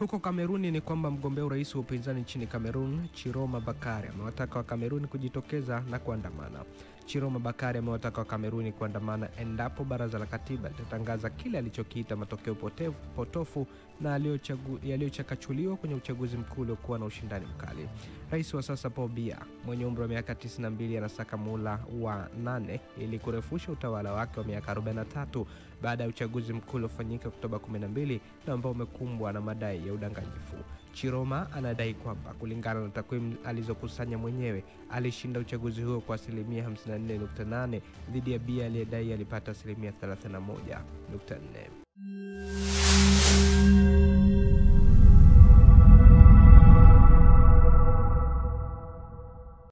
Huko Kameruni ni kwamba mgombea urais wa upinzani nchini Kamerun, Chiroma Bakari, amewataka wa Kameruni kujitokeza na kuandamana. Chiroma Bakari amewataka wa Kameruni kuandamana endapo baraza la katiba litatangaza kile alichokiita matokeo potofu na yaliyochakachuliwa kwenye uchaguzi mkuu uliokuwa na ushindani mkali. Rais wa sasa Paul Biya mwenye umri wa miaka 92 anasaka muhula wa 8 ili kurefusha utawala wake wa miaka 43 baada ya uchaguzi mkuu uliofanyika Oktoba 12 na ambao umekumbwa na madai ya udanganyifu. Chiroma anadai kwamba kulingana na takwimu alizokusanya mwenyewe alishinda uchaguzi huo kwa 54.8 dhidi ya Biya aliyedai alipata 31.4.